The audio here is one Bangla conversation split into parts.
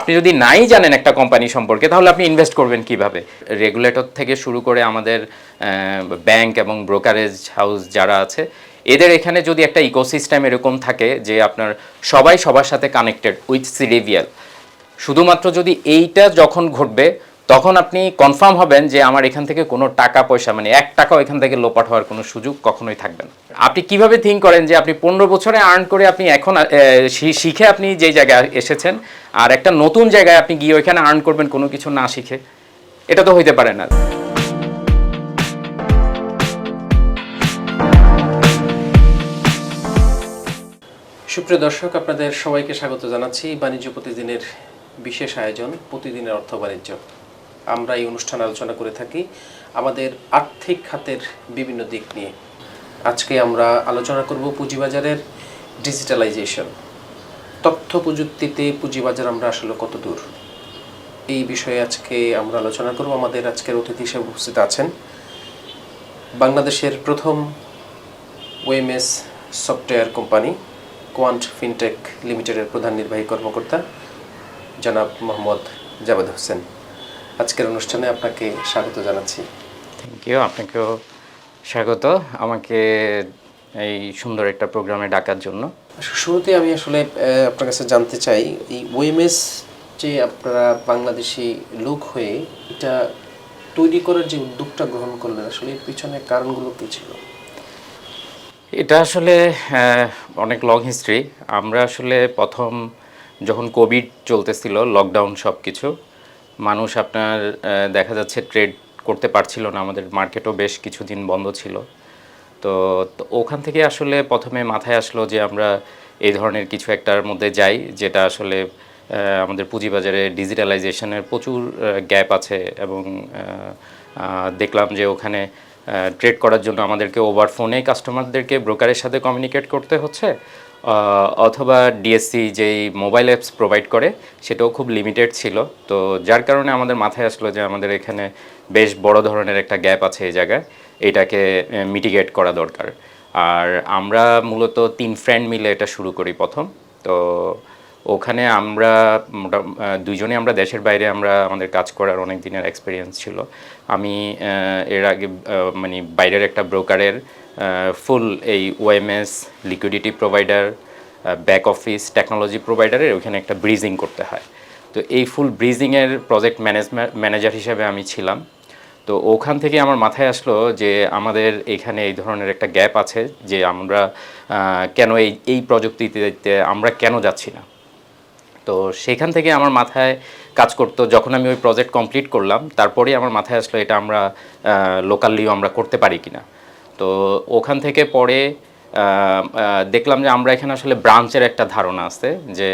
আপনি যদি নাই জানেন একটা কোম্পানি সম্পর্কে তাহলে আপনি ইনভেস্ট করবেন কিভাবে? রেগুলেটর থেকে শুরু করে আমাদের ব্যাংক এবং ব্রোকারেজ হাউস যারা আছে এদের এখানে যদি একটা ইকোসিস্টেম এরকম থাকে যে আপনার সবাই সবার সাথে কানেক্টেড উইথ সিডিভিএল, শুধুমাত্র যদি এইটা যখন ঘটবে তখন আপনি কনফার্ম হবেন যে আমার এখান থেকে কোনো টাকা পয়সা মানে 1 টাকাও এখান থেকে লোপাট হওয়ার কোনো সুযোগ কখনোই থাকবে না। আপনি কিভাবে থিঙ্ক করেন যে আপনি 15 বছরে আর্ন করে আপনি এখন শিখে আপনি যে জায়গায় এসেছেন আর একটা নতুন জায়গায় আপনি গিয়ে ওইখানে আর্ন করবেন কোনো কিছু না শিখে? এটা তো হইতে পারে না। সুপ্রিয় দর্শক, আপনাদের সবাইকে স্বাগত জানাচ্ছি বাণিজ্য প্রতিদিনের বিশেষ আয়োজন প্রতিদিনের অর্থ বাণিজ্য। আমরা এই অনুষ্ঠান আলোচনা করে থাকি আমাদের আর্থিক খাতের বিভিন্ন দিক নিয়ে। আজকে আমরা আলোচনা করব পুঁজিবাজারের ডিজিটালাইজেশন। তথ্য প্রযুক্তিতে পুঁজিবাজার আমরা আসলে কত দূর, এই বিষয়ে আজকে আমরা আলোচনা করব। আমাদের আজকের অতিথি হিসেবে উপস্থিত আছেন বাংলাদেশের প্রথম OMS software company quant fintech লিমিটেডের প্রধান নির্বাহী কর্মকর্তা জনাব মোহাম্মদ জাভেদ হোসেন। আজকের অনুষ্ঠানে আপনাকে স্বাগত জানাচ্ছি। থ্যাংক ইউ, আপনাকেও স্বাগত আমাকে এই সুন্দর একটা প্রোগ্রামে ডাকার জন্য। শুরুতে আমি আসলে আপনার কাছে জানতে চাই, এই ওএমএস যে আপনারা বাংলাদেশি লোক হয়ে এটা তৈরি করার যে উদ্যোগটা গ্রহণ করলেন, আসলে এর পিছনে কারণগুলো কী ছিল? এটা আসলে অনেক লং হিস্ট্রি। আমরা আসলে প্রথম যখন কোভিড চলতেছিল, লকডাউন সব কিছু, মানুষ আপনার দেখা যাচ্ছে ট্রেড করতে পারছিল না, আমাদের মার্কেটও বেশ কিছুদিন বন্ধ ছিল। তো ওখান থেকে আসলে প্রথমে মাথায় আসলো যে আমরা এই ধরনের কিছু একটার মধ্যে যাই যেটা আসলে আমাদের পুঁজিবাজারে ডিজিটালাইজেশনের প্রচুর গ্যাপ আছে এবং দেখলাম যে ওখানে ট্রেড করার জন্য আমাদেরকে ওভার ফোনে কাস্টমারদেরকে ব্রোকারের সাথে কমিউনিকেট করতে হচ্ছে, অথবা ডিএসসি যেই মোবাইল অ্যাপস প্রোভাইড করে সেটাও খুব লিমিটেড ছিল। তো যার কারণে আমাদের মাথায় আসলো যে আমাদের এখানে বেশ বড় ধরনের একটা গ্যাপ আছে এই জায়গায়, এটাকে মিটিগেট করা দরকার। আর আমরা মূলত 3 ফ্রেন্ড মিলে এটা শুরু করি প্রথম। তো ওখানে আমরা দুইজনে আমরা দেশের বাইরে আমরা আমাদের কাজ করার অনেক দিনের এক্সপিরিয়েন্স ছিল। আমি এর আগে মানে বাইরের একটা ব্রোকারের ফুল এই OMS liquidity provider back office technology প্রোভাইডারের ওইখানে একটা ব্রিজিং করতে হয়। তো এই ফুল ব্রিজিংয়ের প্রজেক্ট ম্যানেজার হিসেবে আমি ছিলাম। তো ওখান থেকে আমার মাথায় আসলো যে আমাদের এখানে এই ধরনের একটা গ্যাপ আছে যে আমরা কেন এই প্রযুক্তিতে আমরা কেন যাচ্ছি না। তো সেখান থেকে আমার মাথায় কাজ করতো। যখন আমি ওই প্রজেক্ট কমপ্লিট করলাম তারপরেই আমার মাথায় আসলো এটা আমরা লোকালিও আমরা করতে পারি কিনা। তো ওখান থেকে পরে দেখলাম যে আমরা এখানে আসলে ব্রাঞ্চের একটা ধারণা আছে যে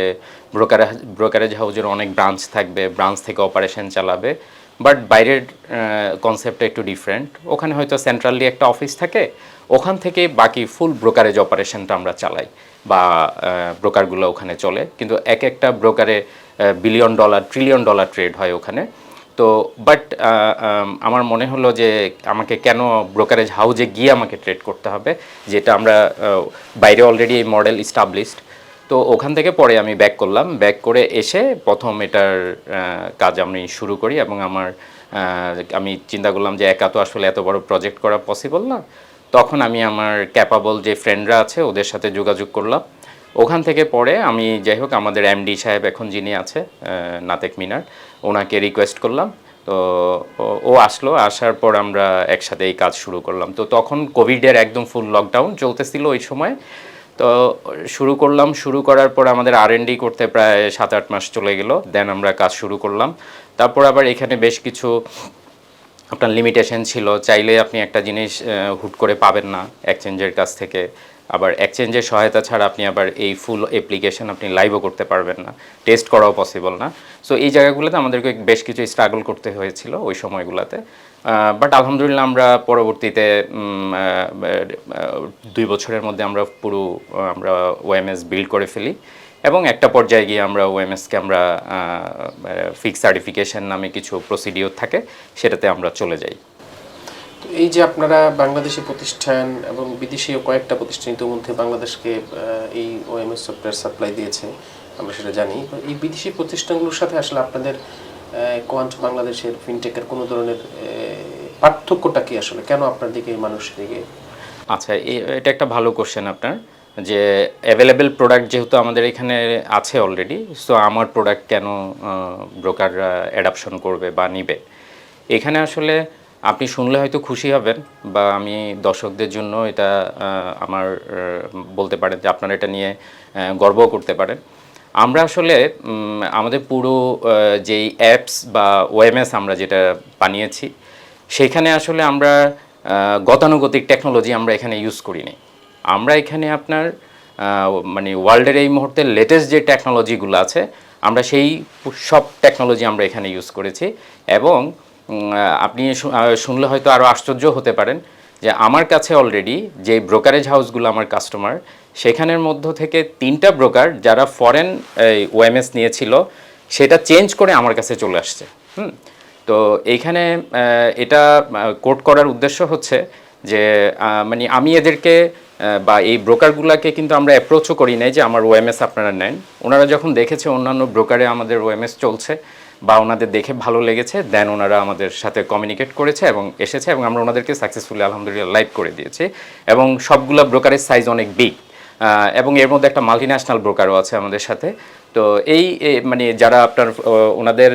ব্রোকারেজ হাউজের অনেক ব্রাঞ্চ থাকবে, ব্রাঞ্চ থেকে অপারেশন চালাবে, বাট বাইরের কনসেপ্টটা একটু ডিফারেন্ট। ওখানে হয়তো সেন্ট্রালি একটা অফিস থাকে, ওখান থেকে বাকি ফুল ব্রোকারেজ অপারেশনটা আমরা চালাই বা ব্রোকারগুলো ওখানে চলে, কিন্তু এক একটা ব্রোকারে billion dollar trillion dollar trade হয় ওখানে। তো বাট আমার মনে হলো যে আমাকে কেন ব্রোকারেজ হাউজে গিয়ে আমাকে ট্রেড করতে হবে, যেটা আমরা বাইরে অলরেডি এই মডেল ইস্টাবলিশড। তো ওখান থেকে পরে আমি ব্যাক করলাম, ব্যাক করে এসে প্রথম এটার কাজ আমি শুরু করি এবং আমি চিন্তা করলাম যে একা তো আসলে এত বড় প্রজেক্ট করা পসিবল না। তখন আমি আমার ক্যাপাবল যে ফ্রেন্ডরা আছে ওদের সাথে যোগাযোগ করলাম। ওখান থেকে পরে আমি যাই হোক আমাদের এমডি সাহেব এখন যিনি আছে নাতেক মিনার, ওনাকে রিকোয়েস্ট করলাম। তো ও আসলো, আসার পর আমরা একসাথে এই কাজ শুরু করলাম। তো তখন কোভিডের একদম ফুল লকডাউন চলতেছিল ওই সময়। তো শুরু করলাম, শুরু করার পর আমাদের R&D করতে প্রায় 7-8 মাস চলে গেল, দেন আমরা কাজ শুরু করলাম। তারপর আবার এখানে বেশ কিছু আপনার লিমিটেশন ছিল, চাইলে আপনি একটা জিনিস হুট করে পাবেন না এক্সচেঞ্জের কাছ থেকে, আবার এক্সচেঞ্জের সহায়তা ছাড়া আপনি আবার এই ফুল অ্যাপ্লিকেশন আপনি লাইভও করতে পারবেন না, টেস্ট করাও পসিবল না। সো এই জায়গাগুলোতে আমাদেরকে বেশ কিছু স্ট্রাগল করতে হয়েছিল ওই সময়গুলোতে। বাট আলহামদুলিল্লাহ আমরা পরবর্তীতে 2 বছরের মধ্যে আমরা আমরা ওএমএস বিল্ড করে ফেলি এবং একটা পর্যায়ে গিয়ে আমরা ওএমএসকে আমরা ফিক্স সার্টিফিকেশন নামে কিছু প্রসিডিওর থাকে সেটাতে আমরা চলে যাই। তো এই যে আপনারা বাংলাদেশি প্রতিষ্ঠান এবং বিদেশীয় কয়েকটা প্রতিষ্ঠান ইতিমধ্যে বাংলাদেশকে এই ওএমএস সফটওয়্যার সাপ্লাই দিয়েছে, আমরা সেটা জানি। তো এই বিদেশি প্রতিষ্ঠানগুলোর সাথে আসলে আপনাদের কোয়ান্ট বাংলাদেশের ফিনটেকের কোনো ধরনের পার্থক্যটা কি আসলে, কেন আপনার দিকে মানুষের দিকে? আচ্ছা, এটা একটা ভালো কোশ্চেন আপনার, যে অ্যাভেলেবেল প্রোডাক্ট যেহেতু আমাদের এখানে আছে অলরেডি, সো আমার প্রোডাক্ট কেন ব্রোকাররা অ্যাডাপশন করবে বা নিবে। এখানে আসলে আপনি শুনলে হয়তো খুশি হবেন, বা আমি দর্শকদের জন্য এটা আমার বলতে পারেন যে আপনারা এটা নিয়ে গর্ব করতে পারেন। আমরা আসলে আমাদের পুরো যেই অ্যাপস বা ওএমএস আমরা যেটা বানিয়েছি, সেখানে আসলে আমরা গতানুগতিক টেকনোলজি আমরা এখানে ইউজ করিনি। আমরা এখানে আপনার মানে ওয়ার্ল্ডের এই মুহূর্তে লেটেস্ট যে টেকনোলজিগুলো আছে, আমরা সেই সব টেকনোলজি আমরা এখানে ইউজ করেছি। এবং আপনি শুনলে হয়তো আরও আশ্চর্য হতে পারেন যে আমার কাছে অলরেডি যে ব্রোকারেজ হাউসগুলো আমার কাস্টমার, সেখানের মধ্য থেকে 3টা ব্রোকার যারা ফরেন ওএমএস নিয়েছিল, সেটা চেঞ্জ করে আমার কাছে চলে আসছে। তো এইখানে এটা কোট করার উদ্দেশ্য হচ্ছে যে মানে আমি এদেরকে বা এই ব্রোকারগুলোকে কিন্তু আমরা অ্যাপ্রোচও করি নাই যে আমার ওএমএস আপনারা নেন। ওনারা যখন দেখেছে অন্যান্য ব্রোকারে আমাদের ওএমএস চলছে বা ওনাদের দেখে ভালো লেগেছে, দেন ওনারা আমাদের সাথে কমিউনিকেট করেছে এবং এসেছে, এবং আমরা ওনাদেরকে সাকসেসফুলি আলহামদুলিল্লাহ লাইভ করে দিয়েছি। এবং সবগুলো ব্রোকারের সাইজ অনেক বিগ, এবং এর মধ্যে একটা মাল্টিন্যাশনাল ব্রোকারও আছে আমাদের সাথে। তো এই মানে যারা আপনার ওনাদের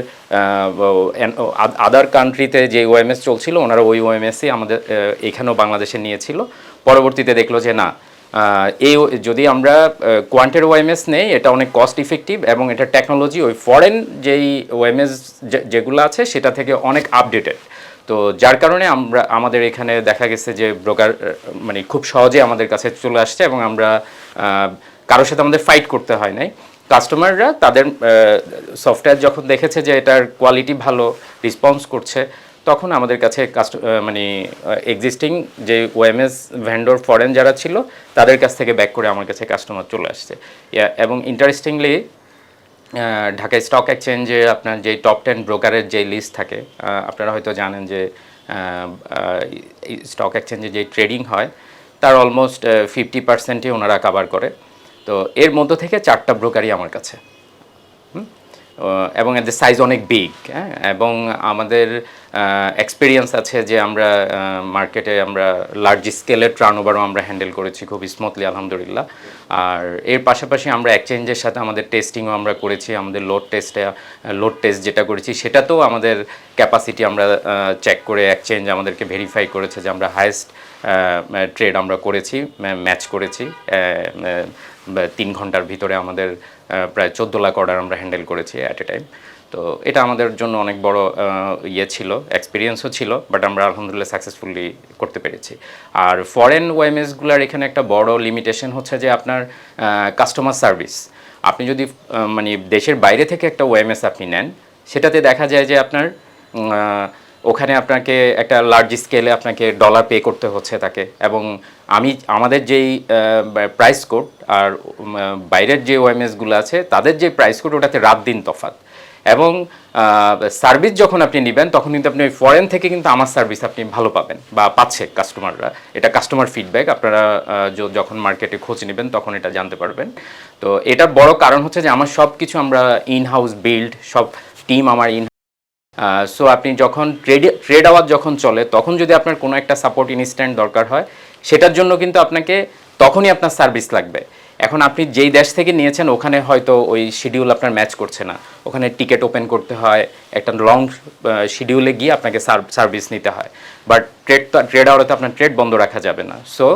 আদার কান্ট্রিতে যে ওএমএস চলছিল, ওনারা ওই ওএমএসই আমাদের এখানেও বাংলাদেশে নিয়েছিল। পরবর্তীতে দেখলো যে না, এই যদি আমরা কোয়ান্টের ওএমএস নেই, এটা অনেক কস্ট ইফেক্টিভ এবং এটা টেকনোলজি ওই ফরেন যেই ওএমএস যেগুলো আছে সেটা থেকে অনেক আপডেটেড। তো যার কারণে আমাদের এখানে দেখা গেছে যে ব্রোকার মানে খুব সহজে আমাদের কাছে চলে আসছে, এবং আমরা কারোর সাথে আমাদের ফাইট করতে হয় নাই। কাস্টমাররা তাদের সফটওয়্যার যখন দেখেছে যে এটার কোয়ালিটি ভালো, রেসপন্স করছে, তখন আমাদের কাছে মানে এক্সিস্টিং যে ওএমএস ভেন্ডর ফরেন যারা ছিল, তাদের কাছ থেকে ব্যাক করে আমার কাছে কাস্টমার চলে আসছে। এবং ইন্টারেস্টিংলি ঢাকা স্টক এক্সচেঞ্জে আপনার যে টপ 10 ব্রোকারের যে লিস্ট থাকে, আপনারা হয়তো জানেন যে স্টক এক্সচেঞ্জে যে ট্রেডিং হয় তার অলমোস্ট 50%ই ওনারা কাভার করে। তো এর মধ্য থেকে 4টা ব্রোকারই আমার কাছে, এবং এদের সাইজ অনেক বিগ। হ্যাঁ, এবং আমাদের এক্সপিরিয়েন্স আছে যে আমরা মার্কেটে আমরা লার্জ স্কেলের টার্নওভারও আমরা হ্যান্ডেল করেছি খুব স্মুথলি আলহামদুলিল্লাহ। আর এর পাশাপাশি আমরা এক্সচেঞ্জের সাথে আমাদের টেস্টিংও আমরা করেছি। আমাদের লোড টেস্ট যেটা করেছি সেটাতেও আমাদের ক্যাপাসিটি আমরা চেক করে এক্সচেঞ্জ আমাদেরকে ভেরিফাই করেছে যে আমরা হায়েস্ট ট্রেড আমরা করেছি, ম্যাচ করেছি। 3 ঘন্টার ভিতরে আমাদের প্রায় 14 লাখ অর্ডার আমরা হ্যান্ডেল করেছি অ্যাট এ টাইম। তো এটা আমাদের জন্য অনেক বড় ছিল, এক্সপিরিয়েন্সও ছিল, বাট আমরা আলহামদুলিল্লাহ সাকসেসফুলি করতে পেরেছি। আর ফরেন ওএমএসগুলোর এখানে একটা বড় লিমিটেশন হচ্ছে যে আপনার কাস্টমার সার্ভিস। আপনি যদি মানে দেশের বাইরে থেকে একটা ওএমএস আপনি নেন, সেটাতে দেখা যায় যে আপনার ওখানে আপনাকে একটা লার্জ স্কেলে আপনাকে ডলার পে করতে হচ্ছে তাকে, এবং আমাদের যেই প্রাইস কোড আর বাইরের যে ওএমএসগুলো আছে তাদের যে প্রাইস কোড, ওটাতে রাত দিন তফাৎ। এবং সার্ভিস যখন আপনি নেবেন তখন কিন্তু আপনি ওই ফরেন থেকে কিন্তু আমার সার্ভিস আপনি ভালো পাবেন বা পাচ্ছে কাস্টমাররা। এটা কাস্টমার ফিডব্যাক, আপনারা যখন মার্কেটে খোঁজ নেবেন তখন এটা জানতে পারবেন। তো এটার বড় কারণ হচ্ছে যে আমার সব কিছু আমরা ইন হাউস বিল্ড, সব টিম আমার সো আপনি যখন ট্রেড আওয়ার যখন চলে, তখন যদি আপনার কোনো একটা সাপোর্ট ইনস্ট্যান্ট দরকার হয়, সেটার জন্য কিন্তু আপনাকে তখনই আপনার সার্ভিস লাগবে। এখন আপনি যেই দেশ থেকে নিয়েছেন ওখানে হয়তো ওই শিডিউল আপনার ম্যাচ করছে না, ওখানে টিকিট ওপেন করতে হয়, একটা লং শিডিউলে গিয়ে আপনাকে সার্ভিস নিতে হয়। বাট ট্রেড আওয়ারে তো আপনার ট্রেড বন্ধ রাখা যাবে না। সো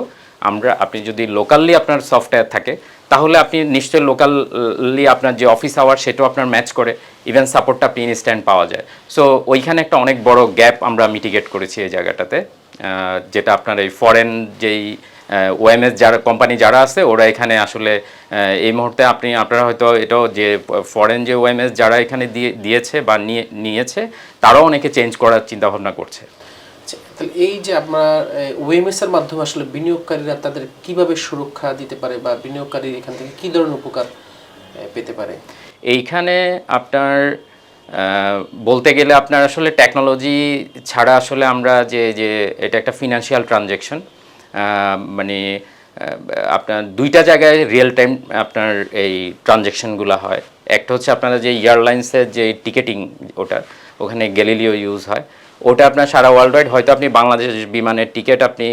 আপনি যদি লোকালি আপনার সফটওয়্যার থাকে, তাহলে আপনি নিশ্চয়ই লোকালি আপনার যে অফিস আওয়ার সেটাও আপনার ম্যাচ করে, ইভেন সাপোর্টটা আপনি ইনস্ট্যান্ট পাওয়া যায়। সো ওইখানে একটা অনেক বড় গ্যাপ আমরা মিটিগেট করেছি এই জায়গাটাতে, যেটা আপনার এই ফরেন যেই ওএমএস যারা কোম্পানি যারা আছে, ওরা এখানে আসলে এই মুহূর্তে আপনারা হয়তো এটাও যে ফরেন যে ওএমএস যারা এখানে দিয়েছে বা নিয়েছে, তারাও অনেকে চেঞ্জ করার চিন্তাভাবনা করছে। তাহলে এই যে আপনার ওএমএস এর মাধ্যমে আসলে বিনিয়োগকারীরা তাদের কিভাবে সুরক্ষা দিতে পারে, বা বিনিয়োগকারী এখান থেকে কী ধরনের উপকার পেতে পারে? এইখানে আপনার বলতে গেলে আপনার আসলে টেকনোলজি ছাড়া আসলে আমরা যে এটা একটা ফিনান্সিয়াল ট্রানজ্যাকশন, মানে আপনার দুইটা জায়গায় রিয়েল টাইম আপনার এই ট্রানজ্যাকশনগুলো হয়। একটা হচ্ছে আপনারা যে এয়ারলাইন্সের যে টিকেটিং, ওটা ওখানে গ্যালিলিও ইউজ হয়। ওটা আপনার সারা ওয়ার্ল্ড ওয়াইড, হয়তো আপনি বাংলাদেশ বিমানের টিকিট আপনি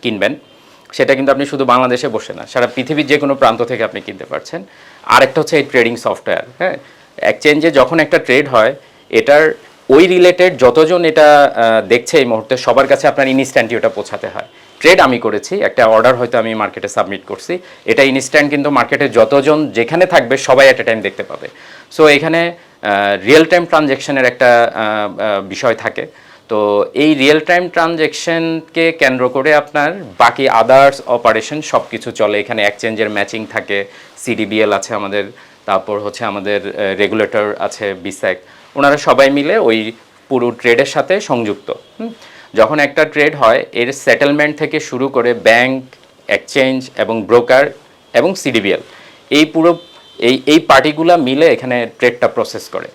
কিনবেন, সেটা কিন্তু আপনি শুধু বাংলাদেশে বসে না, সারা পৃথিবীর যে কোনো প্রান্ত থেকে আপনি কিনতে পারছেন। আরেকটা হচ্ছে এই ট্রেডিং সফটওয়্যার। হ্যাঁ, এক্সচেঞ্জে যখন একটা ট্রেড হয়, এটার ওই রিলেটেড যতজন এটা দেখছে এই মুহূর্তে, সবার কাছে আপনার ইনস্ট্যান্টলি ওটা পৌঁছাতে হয়। ট্রেড আমি করেছি, একটা অর্ডার হয়তো আমি মার্কেটে সাবমিট করছি, এটা ইনস্ট্যান্ট কিন্তু মার্কেটে যতজন যেখানে থাকবে সবাই অ্যাট এ টাইম দেখতে পাবে। সো এখানে রিয়েল টাইম ট্রানজ্যাকশনের একটা বিষয় থাকে। তো এই রিয়েল টাইম ট্রানজ্যাকশনকে কেন্দ্র করে আপনার বাকি আদার্স অপারেশন সব কিছু চলে। এখানে এক্সচেঞ্জের ম্যাচিং থাকে, সিডিবিএল আছে আমাদের, তারপর হচ্ছে আমাদের রেগুলেটর আছে বিস্যাক, ওনারা সবাই মিলে ওই পুরো ট্রেডের সাথে সংযুক্ত। যখন একটা ট্রেড হয়, এর সেটেলমেন্ট থেকে শুরু করে ব্যাংক, এক্সচেঞ্জ এবং ব্রোকার এবং সিডিবিএল, এই পুরো এই পার্টিগুলো মিলে এখানে ট্রেডটা প্রসেস করে।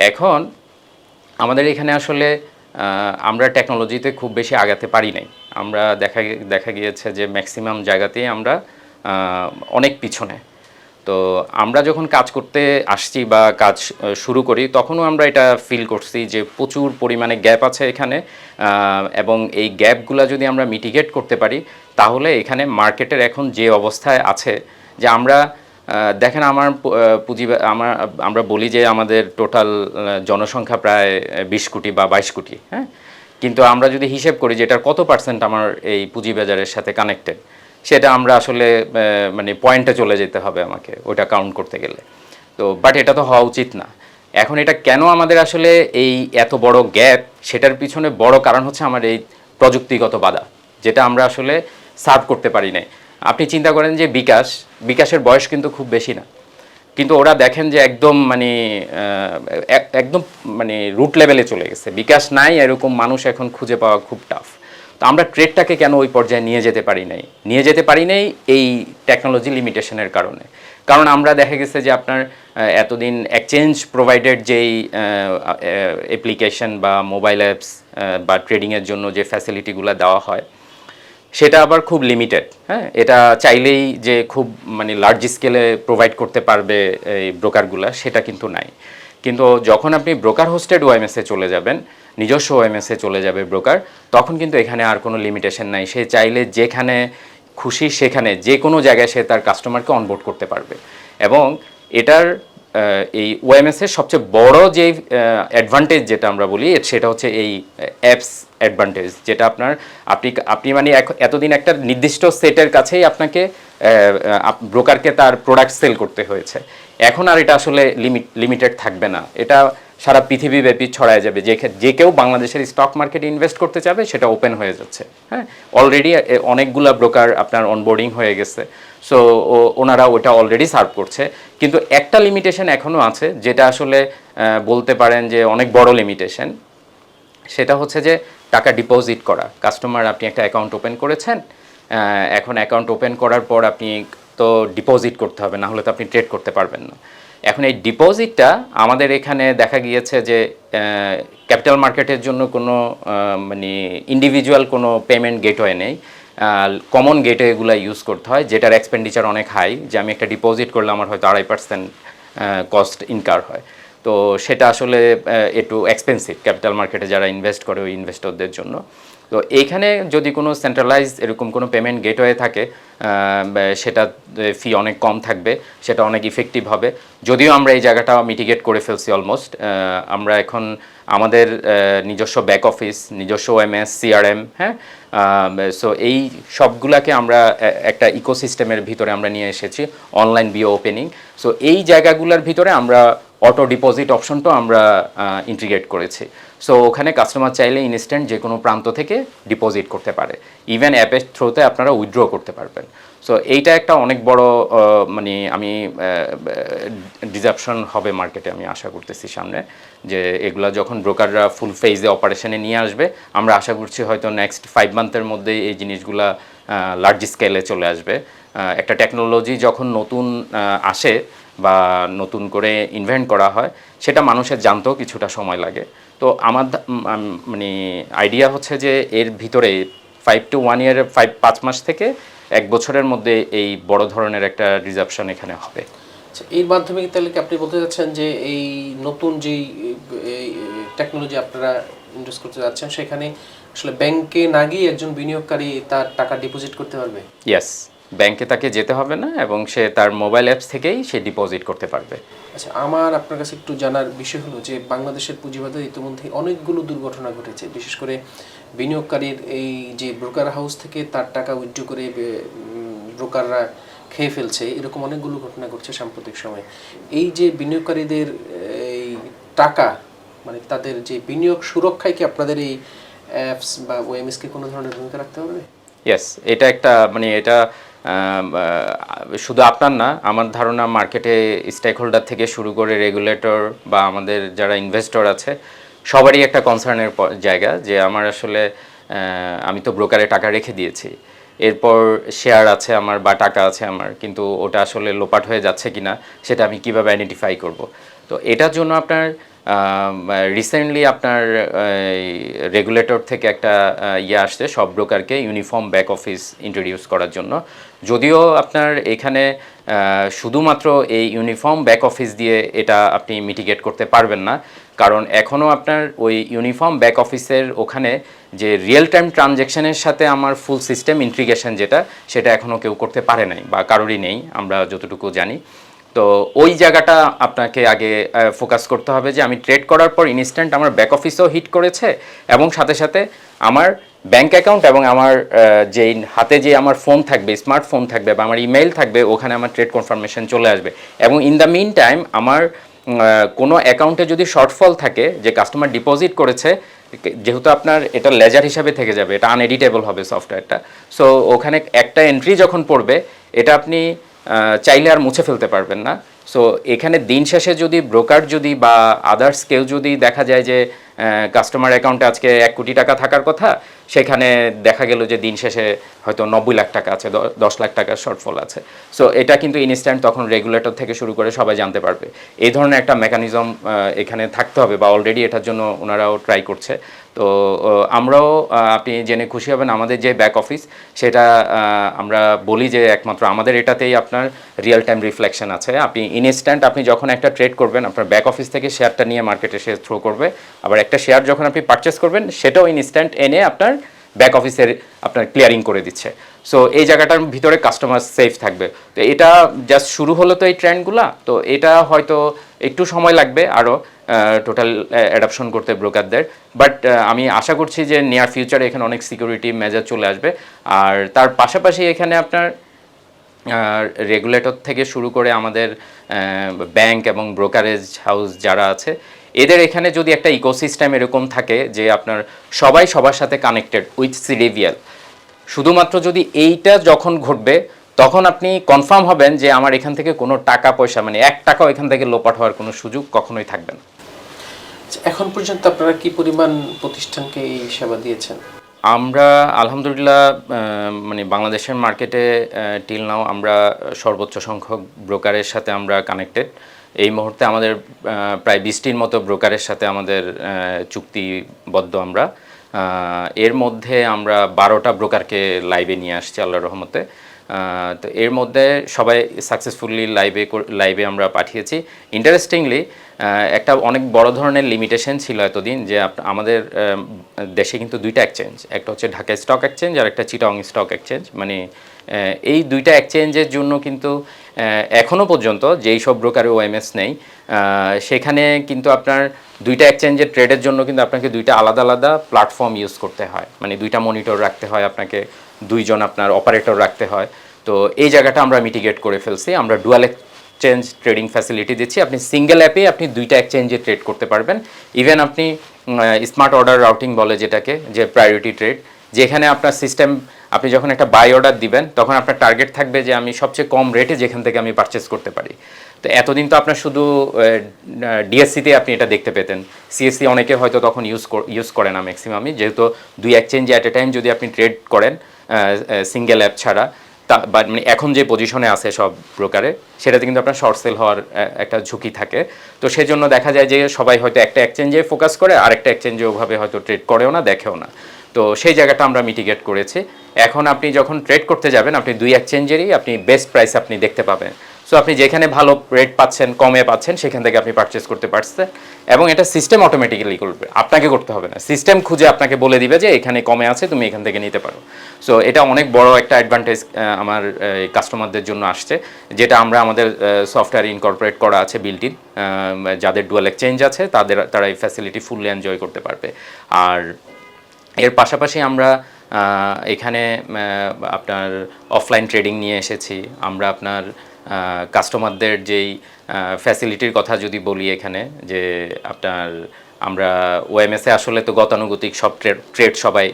এখন আমাদের এখানে আসলে আমরা টেকনোলজিতে খুব বেশি আগাতে পারি নাই। আমরা দেখা গিয়েছে যে ম্যাক্সিমাম জায়গাতেই আমরা অনেক পিছনে। তো আমরা যখন কাজ করতে আসছি বা কাজ শুরু করি, তখনও আমরা এটা ফিল করছি যে প্রচুর পরিমাণে গ্যাপ আছে এখানে, এবং এই গ্যাপগুলো যদি আমরা মিটিগেট করতে পারি, তাহলে এখানে মার্কেটের এখন যে অবস্থায় আছে, যে আমরা দেখেন আমার আমরা বলি যে আমাদের টোটাল জনসংখ্যা প্রায় 20 কোটি বা 22 কোটি। হ্যাঁ, কিন্তু আমরা যদি হিসেব করি যে এটার কত পার্সেন্ট আমার এই পুঁজিবাজারের সাথে কানেক্টেড, সেটা আমরা আসলে মানে পয়েন্টে চলে যেতে হবে আমাকে ওটা কাউন্ট করতে গেলে। তো বাট এটা তো হওয়া উচিত না। এখন এটা কেন আমাদের আসলে এই এত বড় গ্যাপ, সেটার পিছনে বড় কারণ হচ্ছে আমার এই প্রযুক্তিগত বাধা, যেটা আমরা আসলে সার্ভ করতে পারি নাই। আপনি চিন্তা করেন যে বিকাশের বয়স কিন্তু খুব বেশি না, কিন্তু ওরা দেখেন যে একদম মানে একদম মানে রুট লেভেলে চলে গেছে, বিকাশ নাই, এরকম মানুষ এখন খুঁজে পাওয়া খুব টাফ। তো আমরা ট্রেডটাকে কেন ওই পর্যায়ে নিয়ে যেতে পারি নাই এই টেকনোলজি লিমিটেশনের কারণে। কারণ আমরা দেখা গেছে যে আপনার এতদিন এক্সচেঞ্জ প্রোভাইডেড যেই অ্যাপ্লিকেশন বা মোবাইল অ্যাপস বা ট্রেডিংয়ের জন্য যে ফ্যাসিলিটিগুলো দেওয়া হয়, সেটা আবার খুব লিমিটেড। হ্যাঁ, এটা চাইলেই যে খুব মানে লার্জ স্কেলে প্রোভাইড করতে পারবে এই ব্রোকারগুলো, সেটা কিন্তু নাই। কিন্তু যখন আপনি ব্রোকার হোস্টেড ওএমএসে চলে যাবেন, নিজস্ব ওএমএসে চলে যাবে ব্রোকার, তখন কিন্তু এখানে আর কোনো লিমিটেশন নাই। সে চাইলে যেখানে খুশি সেখানে যে কোনো জায়গায় সে তার কাস্টমারকে অনবোর্ড করতে পারবে। এবং এটার এই ওএমএসের সবচেয়ে বড় যে অ্যাডভান্টেজ যেটা আমরা বলি, সেটা হচ্ছে এই অ্যাপস অ্যাডভান্টেজ, যেটা আপনি মানে এতদিন একটা নির্দিষ্ট সেটের কাছেই আপনাকে ব্রোকারকে তার প্রোডাক্ট সেল করতে হয়েছে। এখন আর এটা আসলে লিমিটেড থাকবে না, এটা সারা পৃথিবীব্যাপী ছড়ায় যাবে। যে কেউ বাংলাদেশের স্টক মার্কেটে ইনভেস্ট করতে চাবে, সেটা ওপেন হয়ে যাচ্ছে। হ্যাঁ, অলরেডি অনেকগুলা ব্রোকার আপনার অনবোর্ডিং হয়ে গেছে। সো ওনারা ওটা অলরেডি সার্ভ করছে। কিন্তু একটা লিমিটেশন এখনও আছে, যেটা আসলে বলতে পারেন যে অনেক বড় লিমিটেশন। সেটা হচ্ছে যে টাকা ডিপোজিট করা। কাস্টমার, আপনি একটা অ্যাকাউন্ট ওপেন করেছেন, এখন অ্যাকাউন্ট ওপেন করার পর আপনি তো ডিপোজিট করতে হবে, না হলে তো আপনি ট্রেড করতে পারবেন না। এখন এই ডিপোজিটটা আমাদের এখানে দেখা গিয়েছে যে ক্যাপিটাল মার্কেটের জন্য কোনো মানে ইন্ডিভিজুয়াল কোনো পেমেন্ট গেটওয়ে নেই, কমন গেটওয়েগুলো ইউজ করতে হয়, যেটার এক্সপেন্ডিচার অনেক হাই। যে আমি একটা ডিপোজিট করলে আমার হয়তো 2.5% কস্ট ইনকার হয়। তো সেটা আসলে একটু এক্সপেন্সিভ ক্যাপিটাল মার্কেটে যারা ইনভেস্ট করে ওই ইনভেস্টরদের জন্য। তো এইখানে যদি কোনো সেন্ট্রালাইজ এরকম কোনো পেমেন্ট গেটওয়ে থাকে, সেটা ফি অনেক কম থাকবে, সেটা অনেক ইফেক্টিভ হবে। যদিও আমরা এই জায়গাটা মিটিগেট করে ফেলছি অলমোস্ট। আমরা এখন আমাদের নিজস্ব ব্যাক অফিস, নিজস্ব ওএমএস, সিআরএম, হ্যাঁ, সো এই সবগুলাকে আমরা একটা ইকোসিস্টেমের ভিতরে আমরা নিয়ে এসেছি, অনলাইন বিও ওপেনিং। সো এই জায়গাগুলোর ভিতরে আমরা অটো ডিপোজিট অপশনটাও আমরা ইন্টিগ্রেট করেছি। সো ওখানে কাস্টমার চাইলে ইনস্ট্যান্ট যে কোনো প্রান্ত থেকে ডিপোজিট করতে পারে, ইভেন অ্যাপের থ্রুতে আপনারা উইথড্র করতে পারবেন। সো এইটা একটা অনেক বড় মানে আমি ডিসরাপশন হবে মার্কেটে, আমি আশা করতেছি সামনে, যে এগুলা যখন ব্রোকাররা ফুল ফেজে অপারেশনে নিয়ে আসবে, আমরা আশা করছি হয়তো নেক্সট 5 মান্থের মধ্যেই এই জিনিসগুলা লার্জ স্কেলে চলে আসবে। একটা টেকনোলজি যখন নতুন আসে বা নতুন করে ইনভেন্ট করা হয়, সেটা মানুষের জানতেও কিছুটা সময় লাগে। তো আমার মানে আইডিয়া হচ্ছে যে এর ভিতরে 5 to 1 year, 5 মাস থেকে 1 বছরের মধ্যে এই বড় ধরনের একটা রিজার্ভশন এখানে হবে। আচ্ছা, এর মাধ্যমে তাহলে কি আপনি বলতে চাচ্ছেন যে এই নতুন যেই টেকনোলজি আপনারা ইনভেস্ট করতে যাচ্ছেন সেখানে আসলে ব্যাংকে না গিয়ে একজন বিনিয়োগকারী তার টাকা ডিপোজিট করতে পারবে? ইয়েস, ব্যাংকে তাকে যেতে হবে না এবং সে তার মোবাইল অ্যাপস থেকেই সে ডিপোজিট করতে পারবে। আচ্ছা, আমার আপনার কাছে একটু জানার বিষয় হলো যে বাংলাদেশের পুঁজিবাজারে ইতিমধ্যে অনেকগুলো দুর্ঘটনা ঘটেছে, বিশেষ করে বিনিয়োগকারীর এই যে ব্রোকার হাউস থেকে তার টাকা উইথড্র করে ব্রোকাররা খেয়ে ফেলছে, এরকম অনেকগুলো ঘটনা ঘটছে সাম্প্রতিক সময়ে। এই যে বিনিয়োগকারীদের এই টাকা, মানে তাদের যে বিনিয়োগ সুরক্ষায় কি আপনাদের এই অ্যাপস বা ওএমএসকে কোনো ধরনের ভূমিকা রাখতে হবে? ইয়েস, এটা একটা মানে এটা শুধু আপনার না, আমার ধারণা মার্কেটে স্টেক হোল্ডার থেকে শুরু করে রেগুলেটর বা আমাদের যারা ইনভেস্টর আছে সবারই একটা কনসার্নের জায়গা যে আমার আসলে আমি তো ব্রোকারে টাকা রেখে দিয়েছি, এরপর শেয়ার আছে আমার বা টাকা আছে আমার, কিন্তু ওটা আসলে লোপাট হয়ে যাচ্ছে কিনা সেটা আমি কিভাবে আইডেন্টিফাই করব। তো এটার জন্য আপনার রিসেন্টলি আপনার রেগুলেটর থেকে একটা আসছে সব ব্রোকারকে ইউনিফর্ম ব্যাক অফিস ইন্ট্রোডিউস করার জন্য। যদিও আপনার এখানে শুধুমাত্র এই ইউনিফর্ম ব্যাক অফিস দিয়ে এটা আপনি মিটিগেট করতে পারবেন না, কারণ এখনও আপনার ওই ইউনিফর্ম ব্যাক অফিসের ওখানে যে রিয়েল টাইম ট্রানজ্যাকশনের সাথে আমার ফুল সিস্টেম ইন্টিগ্রেশন সেটা এখনও কেউ করতে পারে নাই বা কারোরই নেই আমরা যতটুকু জানি। তো ওই জায়গাটা আপনাকে আগে ফোকাস করতে হবে যে আমি ট্রেড করার পর ইনস্ট্যান্ট আমার ব্যাক অফিসেও হিট করেছে এবং সাথে সাথে আমার ব্যাংক অ্যাকাউন্ট এবং আমার যেই হাতে যে আমার ফোন থাকবে, স্মার্টফোন থাকবে বা আমার ইমেইল থাকবে, ওখানে আমার ট্রেড কনফার্মেশন চলে আসবে। এবং ইন দ্য মিন টাইম আমার কোনো অ্যাকাউন্টে যদি শর্টফল থাকে যে কাস্টমার ডিপোজিট করেছে, যেহেতু আপনার এটা লেজার হিসাবে থেকে যাবে, এটা আনএডিটেবল হবে সফটওয়্যারটা, সো ওখানে একটা এন্ট্রি যখন পড়বে এটা আপনি চাইলে আর মুছে ফেলতে পারবেন না। সো এখানে দিন শেষে যদি ব্রোকার যদি বা আদার্স কেউ যদি দেখা যায় যে কাস্টমার অ্যাকাউন্টে আজকে 1 কোটি টাকা থাকার কথা, সেখানে দেখা গেল যে দিন শেষে হয়তো 90 লাখ টাকা আছে, 10 লাখ টাকার শর্টফল আছে, সো এটা কিন্তু ইনস্ট্যান্ট তখন রেগুলেটর থেকে শুরু করে সবাই জানতে পারবে। এই ধরনের একটা মেকানিজম এখানে থাকতে হবে বা অলরেডি এটার জন্য ওনারাও ট্রাই করছে। তো আমরাও, আপনি জেনে খুশি হবেন, আমাদের যে ব্যাক অফিস সেটা আমরা বলি যে একমাত্র আমাদের এটাতেই আপনার রিয়েল টাইম রিফ্লেকশন আছে। আপনি ইনস্ট্যান্ট আপনি যখন একটা ট্রেড করবেন আপনার ব্যাক অফিস থেকে শেয়ারটা নিয়ে মার্কেটে সে থ্রো করবে, আবার একটা শেয়ার যখন আপনি পারচেস করবেন সেটাও ইনস্ট্যান্ট এনে আপনার ব্যাক অফিসের আপনার ক্লিয়ারিং করে দিচ্ছে। সো এই জায়গাটার ভিতরে কাস্টমার সেফ থাকবে। তো এটা জাস্ট শুরু হলো তো এই ট্রেন্ডগুলা, তো এটা হয়তো একটু সময় লাগবে আরও টোটাল অ্যাডাপশন করতে ব্রোকারদের, বাট আমি আশা করছি যে নিয়ার ফিউচারে এখানে অনেক সিকিউরিটি মেজার চলে আসবে। আর তার পাশাপাশি এখানে আপনার রেগুলেটর থেকে শুরু করে আমাদের ব্যাংক এবং ব্রোকারেজ হাউস যারা আছে, এদের এখানে যদি একটা ইকোসিস্টেম এরকম থাকে যে আপনার সবাই সবার সাথে কানেক্টেড উইথ সিডিভিএল, শুধুমাত্র যদি এইটা যখন ঘটবে তখন আপনি কনফার্ম হবেন যে আমার এখান থেকে কোনো টাকা পয়সা মানে 1 টাকাও এখান থেকে লোপাট হওয়ার কোনো সুযোগ কখনোই থাকবে না। এখন পর্যন্ত আপনারা কি পরিমাণ প্রতিষ্ঠানকে এই সেবা দিয়েছেন? আমরা আলহামদুলিল্লাহ মানে বাংলাদেশের মার্কেটে টিল নাও আমরা সর্বোচ্চ সংখ্যক ব্রোকারের সাথে আমরা কানেক্টেড। এই মুহূর্তে আমাদের প্রায় 20টির মতো ব্রোকারের সাথে আমাদের চুক্তিবদ্ধ আমরা। এর মধ্যে আমরা 12টা ব্রোকারকে লাইভে নিয়ে আসছি আল্লাহর রহমতে। তো এর মধ্যে সবাই সাকসেসফুলি লাইভে আমরা পাঠিয়েছি। ইন্টারেস্টিংলি একটা অনেক বড় ধরনের লিমিটেশন ছিল এতদিন যে আমাদের দেশে কিন্তু 2টা এক্সচেঞ্জ, একটা হচ্ছে ঢাকা স্টক এক্সচেঞ্জ আর একটা চিটাগং স্টক এক্সচেঞ্জ, মানে এই 2টা এক্সচেঞ্জের জন্য কিন্তু এখনও পর্যন্ত যেই সব ব্রোকারে ওএমএস নেই সেখানে কিন্তু আপনার 2টা এক্সচেঞ্জের ট্রেডের জন্য কিন্তু আপনাকে 2টা আলাদা আলাদা প্ল্যাটফর্ম ইউজ করতে হয়, মানে 2টা মনিটর রাখতে হয় আপনাকে, 2জন আপনার অপারেটর রাখতে হয়। তো এই জায়গাটা আমরা মিটিগেট করে ফেলছি, আমরা ডুয়াল এক্সচেঞ্জ ট্রেডিং ফ্যাসিলিটি দিচ্ছি। আপনি সিঙ্গেল অ্যাপে আপনি 2টা এক্সচেঞ্জে ট্রেড করতে পারবেন। ইভেন আপনি স্মার্ট অর্ডার রাউটিং বলে যেটাকে, যে প্রায়োরিটি ট্রেড, যেখানে আপনার সিস্টেম আপনি যখন একটা বাই অর্ডার দিবেন তখন আপনার টার্গেট থাকবে যে আমি সবচেয়ে কম রেটে যেখান থেকে আমি পারচেস করতে পারি। তো এতদিন তো আপনার শুধু ডিএসসিতে আপনি এটা দেখতে পেতেন, সিএসসি অনেকে হয়তো তখন ইউজ করে না ম্যাক্সিমামই, যেহেতু 2 এক্সচেঞ্জে অ্যাট এ টাইম যদি আপনি ট্রেড করেন সিঙ্গেল অ্যাপ ছাড়া, বা মানে এখন যে পজিশনে আছে সব ব্রোকারে সেটাতে কিন্তু আপনার শর্ট সেল হওয়ার একটা ঝুঁকি থাকে। তো সেজন্য দেখা যায় যে সবাই হয়তো একটা এক্সচেঞ্জে ফোকাস করে, আরেকটা এক্সচেঞ্জে ওভাবে হয়তো ট্রেড করেও না, দেখেও না। তো সেই জায়গাটা আমরা মিটিগেট করেছি। এখন আপনি যখন ট্রেড করতে যাবেন আপনি দুই এক্সচেঞ্জেরই আপনি বেস্ট প্রাইস আপনি দেখতে পাবেন। সো আপনি যেখানে ভালো রেট পাচ্ছেন, কমে পাচ্ছেন, সেখান থেকে আপনি পারচেস করতে পারছেন। এবং এটা সিস্টেম অটোমেটিক্যালি করবে, আপনাকে করতে হবে না। সিস্টেম খুঁজে আপনাকে বলে দিবে যে এখানে কমে আছে, তুমি এখান থেকে নিতে পারো। সো এটা অনেক বড় একটা অ্যাডভান্টেজ আমার কাস্টমারদের জন্য আসছে, যেটা আমরা আমাদের সফটওয়্যার ইনকর্পোরেট করা আছে বিল্ট ইন। যাদের ডুয়াল এক্সচেঞ্জ আছে তারা এই ফ্যাসিলিটি ফুললি এনজয় করতে পারবে। আর এর পাশাপাশি আমরা এখানে আপনার অফলাইন ট্রেডিং নিয়ে এসেছি। আমরা আপনার কাস্টমারদের যেই ফ্যাসিলিটির কথা যদি বলি এখানে, যে আপনার আমরা ওএমএসে আসলে তো গতানুগতিক সব ট্রেড সবাই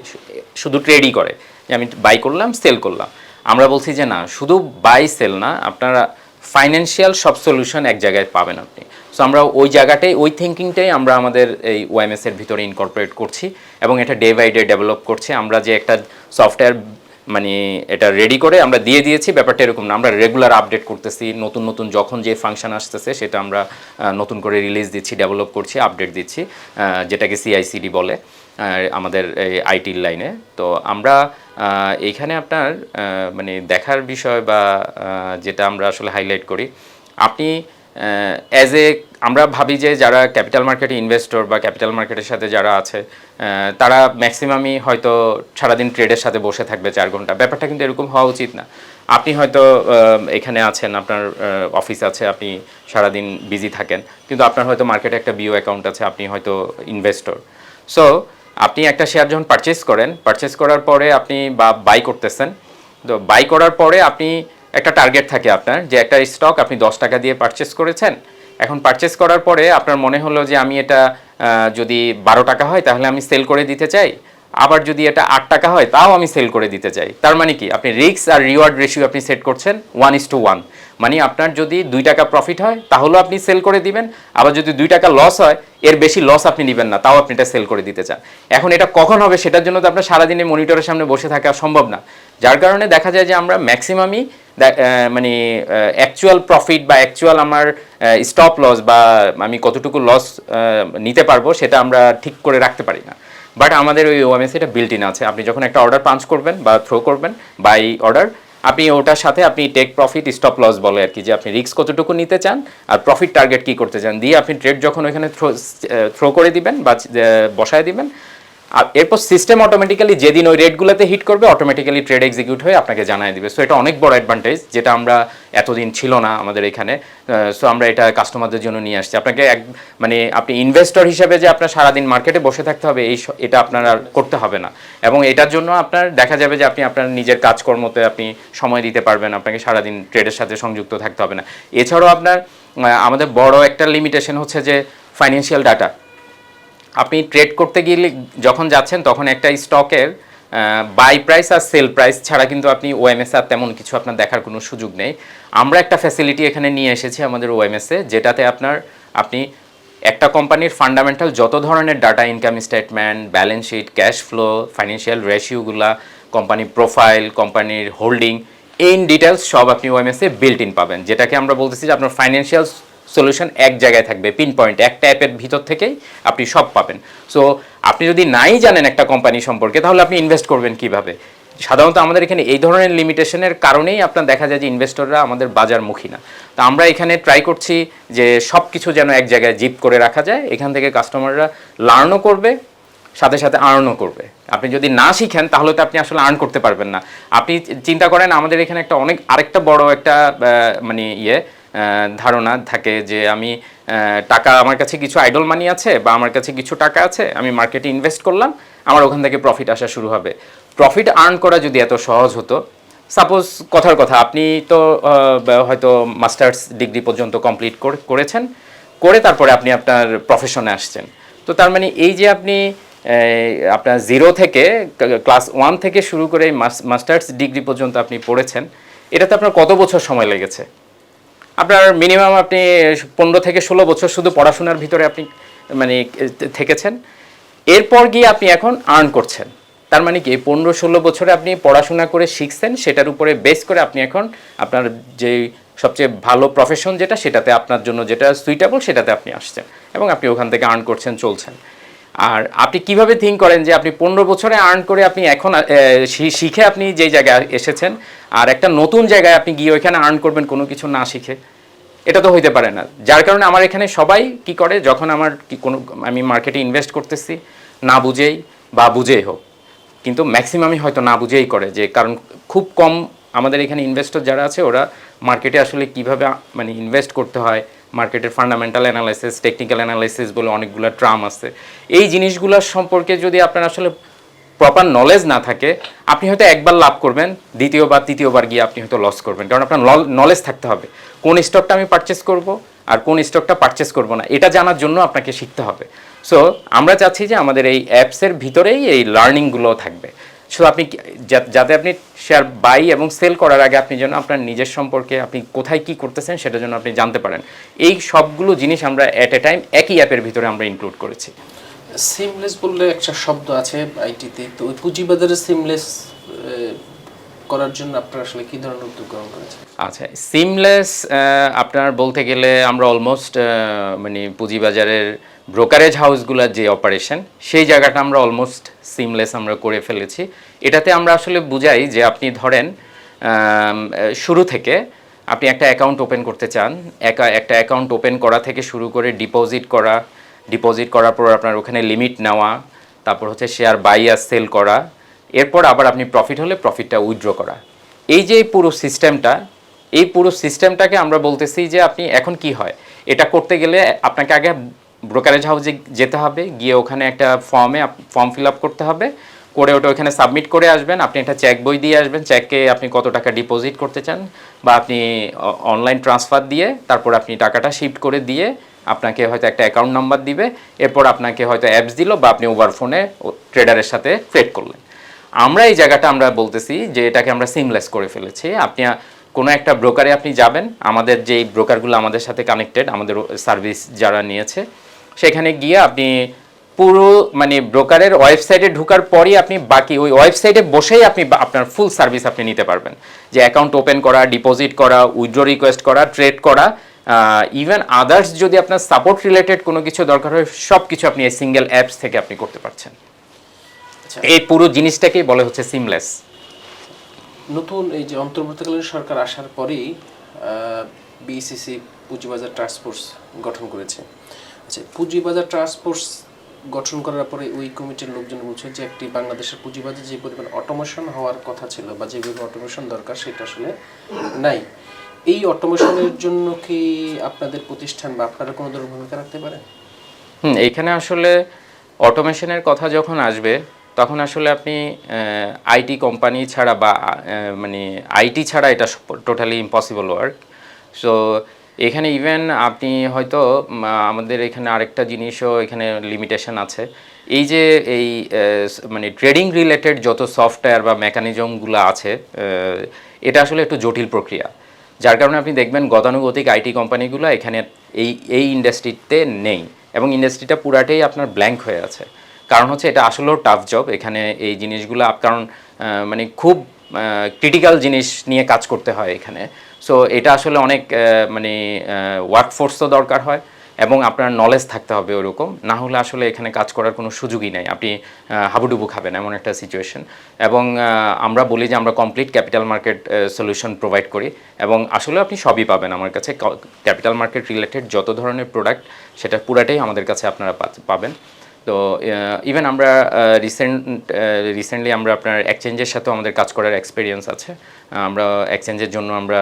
শুধু ট্রেডই করে, যে আমি বাই করলাম সেল করলাম। আমরা বলছি যে না, শুধু বাই সেল না, আপনারা ফাইন্যান্সিয়াল সব সলিউশন এক জায়গায় পাবেন আপনি। সো আমরা ওই জায়গাটাই, ওই থিঙ্কিংটাই আমরা আমাদের এই ওএমএস এর ভিতরে ইনকর্পোরেট করছি এবং এটা ডে বাই ডে ডেভেলপ করছি। আমরা যে একটা সফটওয়্যার মানে এটা রেডি করে আমরা দিয়ে দিয়েছি, ব্যাপারটা এরকম না। আমরা রেগুলার আপডেট করতেছি, নতুন নতুন যখন যে ফাংশন আসতেছে সেটা আমরা নতুন করে রিলিজ দিচ্ছি, ডেভেলপ করছি, আপডেট দিচ্ছি, যেটাকে সিআইসিডি বলে আমাদের এই আইটির লাইনে। তো আমরা এইখানে আপনার মানে দেখার বিষয় বা যেটা আমরা আসলে হাইলাইট করি, আপনি অ্যাজ এ, আমরা ভাবি যে যারা ক্যাপিটাল মার্কেটে ইনভেস্টর বা ক্যাপিটাল মার্কেটের সাথে যারা আছে তারা ম্যাক্সিমামই হয়তো সারাদিন ট্রেডের সাথে বসে থাকবে 4 ঘন্টা। ব্যাপারটা কিন্তু এরকম হওয়া উচিত না। আপনি হয়তো এখানে আছেন, আপনার অফিস আছে, আপনি সারাদিন বিজি থাকেন, কিন্তু আপনার হয়তো মার্কেটে একটা বিও অ্যাকাউন্ট আছে, আপনি হয়তো ইনভেস্টর। সো আপনি একটা শেয়ার যখন পারচেস করার পরে আপনি বা বাই করতেছেন, তো বাই করার পরে আপনি একটা টার্গেট থাকে আপনার, যে একটা স্টক আপনি 10 টাকা দিয়ে পারচেস করেছেন। এখন পারচেস করার পরে আপনার মনে হলো যে আমি এটা যদি 12 টাকা হয় তাহলে আমি সেল করে দিতে চাই, আবার যদি এটা 8 টাকা হয় তাও আমি সেল করে দিতে চাই। তার মানে কি, আপনি রিস্ক আর রিওয়ার্ড রেশিও আপনি সেট করছেন 1:1। মানে আপনার যদি 2 টাকা প্রফিট হয় তাহলেও আপনি সেল করে দিবেন, আবার যদি 2 টাকা লস হয় এর বেশি লস আপনি নেবেন না, তাও আপনি এটা সেল করে দিতে চান। এখন এটা কখন হবে সেটার জন্য তো আপনার সারাদিনে মনিটরের সামনে বসে থাকা সম্ভব না। যার কারণে দেখা যায় যে আমরা ম্যাক্সিমামই মানে অ্যাকচুয়াল প্রফিট বা অ্যাকচুয়াল আমার স্টপ লস বা আমি কতটুকু লস নিতে পারবো সেটা আমরা ঠিক করে রাখতে পারি না। বাট আমাদের ওই ওএমএস এটা বিল্ট ইন আছে। আপনি যখন একটা অর্ডার পাঞ্চ করবেন বা থ্রো করবেন বাই অর্ডার, আপনি ওটার সাথে আপনি টেক প্রফিট স্টপ লস বলে আর কি, যে আপনি রিস্ক কতটুকু নিতে চান আর প্রফিট টার্গেট কি করতে চান, দিয়ে আপনি ট্রেড যখন ওইখানে থ্রো করে দিবেন বা বসায় দিবেন, আর এরপর সিস্টেম অটোমেটিক্যালি যেদিন ওই রেটগুলোতে হিট করবে অটোমেটিক্যালি ট্রেড এক্সিকিউট হয়ে আপনাকে জানায় দিবে। সো এটা অনেক বড় অ্যাডভান্টেজ, যেটা আমরা এতদিন ছিল না আমাদের এখানে। সো আমরা এটা কাস্টমারদের জন্য নিয়ে আসছি। আপনাকে মানে আপনি ইনভেস্টর হিসেবে যে আপনার সারাদিন মার্কেটে বসে থাকতে হবে এটা আপনার আর করতে হবে না। এবং এটার জন্য আপনার দেখা যাবে যে আপনি আপনার নিজের কাজকর্মতে আপনি সময় দিতে পারবেন, আপনাকে সারাদিন ট্রেডের সাথে সংযুক্ত থাকতে হবে না। এছাড়াও আপনার আমাদের বড় একটা লিমিটেশন হচ্ছে যে ফাইন্যান্সিয়াল ডাটা। আপনি ট্রেড করতে গেলে যখন যাচ্ছেন তখন একটা স্টকের বাই প্রাইস আর সেল প্রাইস ছাড়া কিন্তু আপনি ওএমএস আর তেমন কিছু আপনার দেখার কোনো সুযোগ নেই। আমরা একটা ফ্যাসিলিটি এখানে নিয়ে এসেছি আমাদের ওএমএসে, যেটাতে আপনি একটা কোম্পানির ফান্ডামেন্টাল যত ধরনের data, income statement, balance sheet, cash flow, financial রেশিওগুলা, কোম্পানি প্রোফাইল, কোম্পানির হোল্ডিং, ইন ডিটেলস সব আপনি ওএমএসে বিল্ট ইন পাবেন। যেটাকে আমরা বলতেছি যে আপনার ফাইন্যান্সিয়াল সলিউশন এক জায়গায় থাকবে, পিন পয়েন্ট একটা অ্যাপের ভিতর থেকেই আপনি সব পাবেন। সো আপনি যদি নাই জানেন একটা কোম্পানি সম্পর্কে তাহলে আপনি ইনভেস্ট করবেন কিভাবে? সাধারণত আমাদের এখানে এই ধরনের লিমিটেশনের কারণেই আপনার দেখা যায় যে ইনভেস্টররা আমাদের বাজারমুখী না। তো আমরা এখানে ট্রাই করছি যে সব কিছু যেন এক জায়গায় জিপ করে রাখা যায়, এখান থেকে কাস্টমাররা লার্নও করবে, সাথে সাথে আর্নও করবে। আপনি যদি না শিখেন তাহলে তো আপনি আসলে আর্ন করতে পারবেন না। আপনি চিন্তা করেন আমাদের এখানে একটা আরেকটা বড় একটা মানে ধারণা থাকে যে আমি টাকা, আমার কাছে কিছু আইডল মানি আছে বা আমার কাছে কিছু টাকা আছে, আমি মার্কেটে ইনভেস্ট করলাম, আমার ওখান থেকে প্রফিট আসা শুরু হবে। প্রফিট আর্ন করা যদি এত সহজ হতো, সাপোজ কথার কথা আপনি তো হয়তো মাস্টার্স ডিগ্রি পর্যন্ত কমপ্লিট করেছেন, করে তারপরে আপনি আপনার প্রফেশনে আসছেন। তো তার মানে এই যে আপনি আপনার 0 থেকে ক্লাস 1 থেকে শুরু করে মাস্টার্স ডিগ্রি পর্যন্ত আপনি পড়েছেন, এটাতে আপনার কত বছর সময় লেগেছে? আপনার মিনিমাম আপনি 15 থেকে 16 বছর শুধু পড়াশোনার ভিতরে আপনি মানে থেকেছেন। এরপর গিয়ে আপনি এখন আর্ন করছেন। তার মানে কি 15-16 বছরে আপনি পড়াশোনা করে শিখছেন, সেটার উপরে বেস করে আপনি এখন আপনার যে সবচেয়ে ভালো প্রফেশন যেটা, সেটাতে আপনার জন্য যেটা সুইটেবল সেটাতে আপনি আসছেন এবং আপনি ওখান থেকে আর্ন করছেন, চলছেন। আর আপনি কিভাবে থিঙ্ক করেন যে আপনি 15 বছরে আর্ন করে আপনি এখন শিখে আপনি যেই জায়গায় এসেছেন আর একটা নতুন জায়গায় আপনি গিয়ে ওইখানে আর্ন করবেন কোনো কিছু না শিখে, এটা তো হইতে পারে না। যার কারণে আমার এখানে সবাই কি করে, যখন আমার আমি মার্কেটে ইনভেস্ট করতেছি না বুঝেই বা বুঝেই হোক, কিন্তু ম্যাক্সিমামই হয়তো না বুঝেই করে, যে কারণ খুব কম আমাদের এখানে ইনভেস্টর যারা আছে ওরা মার্কেটে আসলে কিভাবে মানে ইনভেস্ট করতে হয়, মার্কেটের ফান্ডামেন্টাল অ্যানালাইসিস, টেকনিক্যাল অ্যানালাইসিস বলে অনেকগুলো ট্রাম আছে, এই জিনিসগুলো সম্পর্কে যদি আপনার আসলে প্রপার নলেজ না থাকে, আপনি হয়তো একবার লাভ করবেন, দ্বিতীয়বার তৃতীয়বার গিয়ে আপনি হয়তো লস করবেন। কারণ আপনার নলেজ থাকতে হবে কোন স্টকটা আমি পারচেস করব আর কোন স্টকটা পারচেস করব না, এটা জানার জন্য আপনাকে শিখতে হবে। সো আমরা চাচ্ছি যে আমাদের এই অ্যাপসের ভিতরেই এই লার্নিংগুলো থাকবে। সো আপনি যাতে আপনি শেয়ার বাই এবং সেল করার আগে আপনি যেন আপনার নিজের সম্পর্কে আপনি কোথায় কি করতেছেন সেটা যেন আপনি জানতে পারেন, এই সবগুলো জিনিস আমরা অ্যাট এ টাইম একই অ্যাপের ভিতরে আমরা ইনক্লুড করেছি। সিমলেস বললে একটা শব্দ আছে আইটিতে, তো ওই পুঁজিবাজারে সিমলেস করার জন্য আপনারা আসলে কি ধরনের উদ্যোগ গ্রহণ করেছেন? আচ্ছা, সিমলেস আপনার বলতে গেলে আমরা অলমোস্ট মানে পুঁজিবাজারের ব্রোকারেজ হাউসগুলোর যে অপারেশন সেই জায়গাটা আমরা অলমোস্ট সিমলেস আমরা করে ফেলেছি। এটাতে আমরা আসলে বুঝাই যে আপনি ধরেন শুরু থেকে আপনি একটা অ্যাকাউন্ট ওপেন করতে চান, একটা অ্যাকাউন্ট ওপেন করা থেকে শুরু করে ডিপোজিট করার পর আপনার ওখানে লিমিট নেওয়া, তারপর হচ্ছে শেয়ার বাই আর সেল করা, এরপর আবার আপনি প্রফিট হলে প্রফিটটা উইথড্র করা, এই যে পুরো সিস্টেমটাকে আমরা বলতেছি যে আপনি এখন কি হয়, এটা করতে গেলে আপনাকে আগে ব্রোকারেজ হাউসে যেতে হবে, গিয়ে ওখানে একটা ফর্ম ফিল আপ করতে হবে, করে ওটা ওখানে সাবমিট করে আসবেন, আপনি একটা চেক বই দিয়ে আসবেন, চেকে আপনি কত টাকা ডিপোজিট করতে চান বা আপনি অনলাইন ট্রান্সফার দিয়ে তারপর আপনি টাকাটা শিফট করে দিয়ে আপনাকে হয়তো একটা অ্যাকাউন্ট নাম্বার দিবে, এরপর আপনাকে হয়তো অ্যাপস দিল বা আপনি ওভার ফোনে ট্রেডারের সাথে ট্রেড করলেন। আমরা এই জায়গাটা আমরা বলতেছি যে এটাকে আমরা সিমলেস করে ফেলেছি। আপনি কোনো একটা ব্রোকারে আপনি যাবেন, আমাদের যেই ব্রোকারগুলো আমাদের সাথে কানেক্টেড, আমাদের সার্ভিস যারা নিয়েছে, সেখানে গিয়ে আপনি পুরো মানে ব্রোকারের ওয়েবসাইটে ঢোকার পরই আপনি বাকি ওই ওয়েবসাইটে বসেই আপনি আপনার ফুল সার্ভিস আপনি নিতে পারবেন, যে অ্যাকাউন্ট ওপেন করা, ডিপোজিট করা, উইথড্র রিকোয়েস্ট করা, ট্রেড করা, ইভেন আদার্স যদি আপনার সাপোর্ট রিলেটেড কোনো কিছু দরকার হয় সব কিছু আপনি এই সিঙ্গেল অ্যাপস থেকে আপনি করতে পারছেন। এই পুরো জিনিসটাকেই বলে হচ্ছে সিমলেস। নতুন এই যে অন্তর্বর্তীকালীন সরকার আসার পরেই বিসিসি পুঁজিবাজার টাস্ক ফোর্স গঠন করেছে। আচ্ছা, পুঁজিবাজার টাস্ক ফোর্স গঠন করার পরে ওই কমিটির লোকজন বলছে যে একটি বাংলাদেশের পুঁজিবাজার যে পরিমাণ অটোমেশন হওয়ার কথা ছিল বা যে পরিমাণ অটোমেশন দরকার সেটা আসলে নাই। এই অটোমেশনের জন্য কি আপনাদের প্রতিষ্ঠান বা আপনারা কোনো ধরনের ভূমিকা রাখতে পারেন? এইখানে আসলে অটোমেশনের কথা যখন আসবে তখন আসলে আপনি আইটি কোম্পানি ছাড়া বা মানে আইটি ছাড়া এটা টোটালি ইম্পসিবল ওয়ার্ক। সো এখানে ইভেন আপনি হয়তো আমাদের এখানে আরেকটা জিনিসও এখানে লিমিটেশন আছে, এই যে এই মানে ট্রেডিং রিলেটেড যত সফটওয়্যার বা মেকানিজমগুলো আছে এটা আসলে একটু জটিল প্রক্রিয়া, যার কারণে আপনি দেখবেন গতানুগতিক আইটি কোম্পানিগুলো এখানে এই ইন্ডাস্ট্রিতে নেই এবং ইন্ডাস্ট্রিটা পুরাটাই আপনার ব্ল্যাঙ্ক হয়ে আছে। কারণ হচ্ছে এটা আসলেও টাফ জব, এখানে এই জিনিসগুলো কারণ মানে খুব ক্রিটিক্যাল জিনিস নিয়ে কাজ করতে হয় এখানে। সো এটা আসলে অনেক মানে ওয়ার্কফোর্সও দরকার হয় এবং আপনার নলেজ থাকতে হবে ওরকম, না হলে আসলে এখানে কাজ করার কোনো সুযোগই নাই, আপনি হাবুডুবু খাবেন এমন একটা সিচুয়েশন। এবং আমরা বলি যে আমরা complete capital market solution provide করি এবং আসলে আপনি সবই পাবেন আমার কাছে, ক্যাপিটাল মার্কেট রিলেটেড যত ধরনের প্রোডাক্ট সেটা পুরাটাই আমাদের কাছে আপনারা পাবেন। তো ইভেন আমরা রিসেন্টলি আমরা আপনার এক্সচেঞ্জের সাথেও আমাদের কাজ করার এক্সপিরিয়েন্স আছে, আমরা এক্সচেঞ্জের জন্য আমরা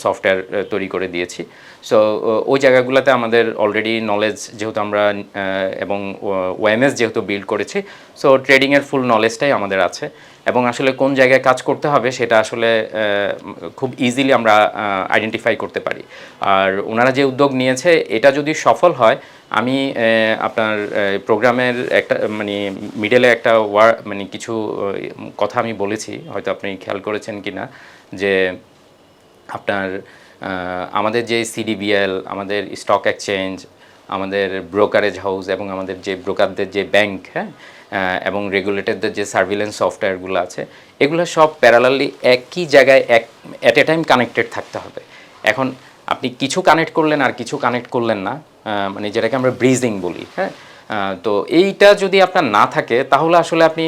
সফটওয়্যার তৈরি করে দিয়েছি। সো ওই জায়গাগুলোতে আমাদের অলরেডি নলেজ যেহেতু আমরা এবং ওএমএস যেহেতু বিল্ড করেছি, সো ট্রেডিংয়ের ফুল নলেজটাই আমাদের আছে এবং আসলে কোন জায়গায় কাজ করতে হবে সেটা আসলে খুব ইজিলি আমরা আইডেন্টিফাই করতে পারি। আর ওনারা যে উদ্যোগ নিয়েছে এটা যদি সফল হয়, আমি আপনার প্রোগ্রামের একটা মানে মিডলে একটা মানে কিছু কথা আমি বলেছি, হয়তো আপনি খেয়াল করেছেন কি না, যে আপনার আমাদের যে সিডিবিএল, আমাদের স্টক এক্সচেঞ্জ, আমাদের ব্রোকারেজ হাউস এবং আমাদের যে ব্রোকারদের যে ব্যাংক, হ্যাঁ, এবং রেগুলেটরদের যে সার্ভিলেন্স সফটওয়্যারগুলো আছে, এগুলো সব প্যারালালি একই জায়গায় অ্যাট এ টাইম কানেক্টেড থাকতে হবে। এখন আপনি কিছু কানেক্ট করলেন আর কিছু কানেক্ট করলেন না, মানে যেটাকে আমরা ব্রিজিং বলি, হ্যাঁ, তো এইটা যদি আপনার না থাকে তাহলে আসলে আপনি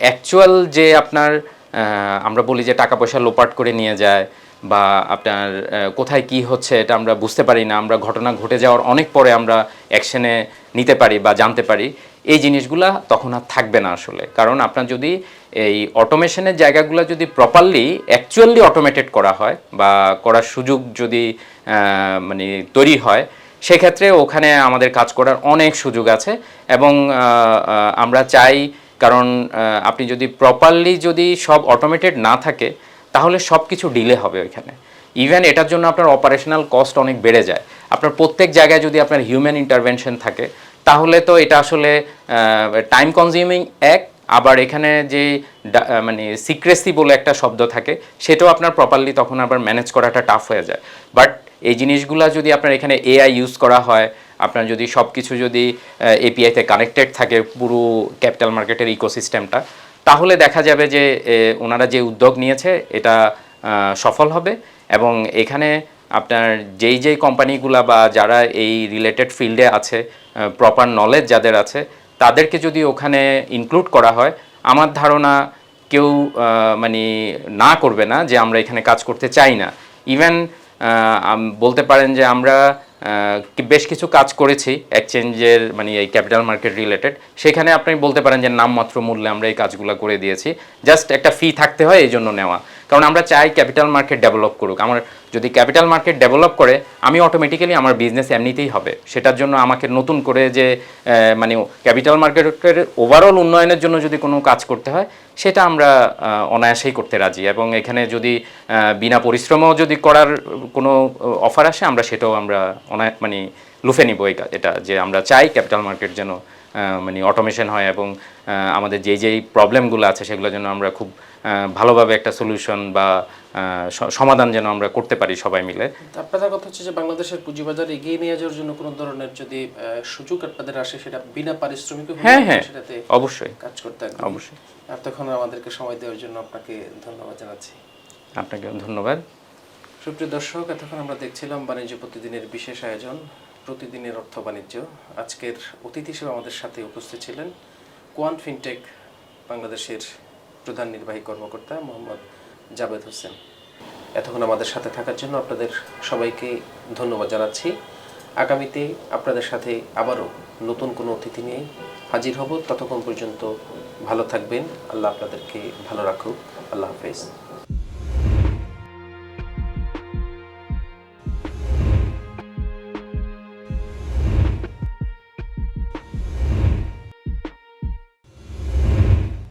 অ্যাকচুয়াল যে আপনার আমরা বলি যে টাকা পয়সা লোপাট করে নিয়ে যায় বা আপনার কোথায় কি হচ্ছে এটা আমরা বুঝতে পারি না, আমরা ঘটনা ঘটে যাওয়ার অনেক পরে আমরা অ্যাকশনে নিতে পারি বা জানতে পারি, এই জিনিসগুলা তখন আর থাকবে না আসলে। কারণ আপনার যদি এই অটোমেশনের জায়গাগুলো যদি প্রপারলি অ্যাকচুয়ালি অটোমেটেড করা হয় বা করার সুযোগ যদি মানে তৈরি হয়, সেক্ষেত্রে ওখানে আমাদের কাজ করার অনেক সুযোগ আছে। এবং আমরা চাই, কারণ আপনি যদি প্রপারলি যদি সব অটোমেটেড না থাকে তাহলে সব কিছু ডিলে হবে ওইখানে। ইভেন এটার জন্য আপনার অপারেশনাল কস্ট অনেক বেড়ে যায়। আপনার প্রত্যেক জায়গায় যদি আপনার হিউম্যান ইন্টারভেনশন থাকে তাহলে তো এটা আসলে টাইম কনজিউমিং এক, আবার এখানে যে মানে সিক্রেসি বলে একটা শব্দ থাকে সেটাও আপনার প্রপারলি তখন আবার ম্যানেজ করাটা টাফ হয়ে যায়। বাট এই জিনিসগুলো যদি আপনার এখানে এআই ইউজ করা হয়, আপনার যদি সব কিছু যদি এপিআইতে কানেক্টেড থাকে পুরো ক্যাপিটাল মার্কেটের ইকোসিস্টেমটা, তাহলে দেখা যাবে যে ওনারা যে উদ্যোগ নিয়েছে এটা সফল হবে। এবং এখানে আপনার যেই কোম্পানিগুলা বা যারা এই রিলেটেড ফিল্ডে আছে, প্রপার নলেজ যাদের আছে, তাদেরকে যদি ওখানে ইনক্লুড করা হয়, আমার ধারণা কেউ মানে না করবে না যে আমরা এখানে কাজ করতে চাই না। ইভেন বলতে পারেন যে আমরা বেশ কিছু কাজ করেছি এক্সচেঞ্জের মানে এই ক্যাপিটাল মার্কেট রিলেটেড, সেখানে আপনি বলতে পারেন যে নামমাত্র মূল্যে আমরা এই কাজগুলো করে দিয়েছি, জাস্ট একটা ফি থাকতে হয় এই জন্য নেওয়া। কারণ আমরা চাই ক্যাপিটাল মার্কেট ডেভেলপ করুক। আমার যদি ক্যাপিটাল মার্কেট ডেভেলপ করে আমি অটোমেটিক্যালি আমার বিজনেস এমনিতেই হবে। সেটার জন্য আমাকে নতুন করে যে মানে ক্যাপিটাল মার্কেটের ওভারঅল উন্নয়নের জন্য যদি কোনো কাজ করতে হয় সেটা আমরা অনায়াসেই করতে রাজি। এবং এখানে যদি বিনা পরিশ্রমেও যদি করার কোনো অফার আসে আমরা সেটাও আমরা মানে লুফে নিব। এটা যে আমরা চাই ক্যাপিটাল মার্কেট যেন মানে অটোমেশন হয় এবং আমাদের যেই প্রবলেমগুলো আছে সেগুলো যেন আমরা খুব ভালোভাবে একটা সলিউশন বা সমাধান যেন আমরা করতে পারি সবাই মিলে। আপনাদের কথা হচ্ছে যে বাংলাদেশের পুঁজিবাজার এগিয়ে নিয়ে যাওয়ার জন্য কোনো ধরনের যদি সুযোগ আপনাদের আসে সেটা বিনা পারিশ্রমিকে সেটাতে অবশ্যই কাজ করতে হবে। অবশ্যই। এতক্ষণ আমাদেরকে সময় দেওয়ার জন্য আপনাকে ধন্যবাদ জানাচ্ছি। আপনাকে ধন্যবাদ। সুপ্রিয় দর্শক, এতক্ষণ আমরা দেখছিলাম বাণিজ্য প্রতিদিনের বিশেষ আয়োজন প্রতিদিনের অর্থ বাণিজ্য। আজকের অতিথি হিসেবে আমাদের সাথে উপস্থিত ছিলেন কোয়ান্ট ফিনটেক বাংলাদেশের প্রধান নির্বাহী কর্মকর্তা মোহাম্মদ জাবেদ হোসেন। এতক্ষণ আমাদের সাথে থাকার জন্য আপনাদের সবাইকে ধন্যবাদ জানাচ্ছি। আগামীতে আপনাদের সাথে আবারও নতুন কোনো অতিথি নিয়ে হাজির হব। ততক্ষণ পর্যন্ত ভালো থাকবেন। আল্লাহ আপনাদেরকে ভালো রাখুক। আল্লাহ হাফেজ।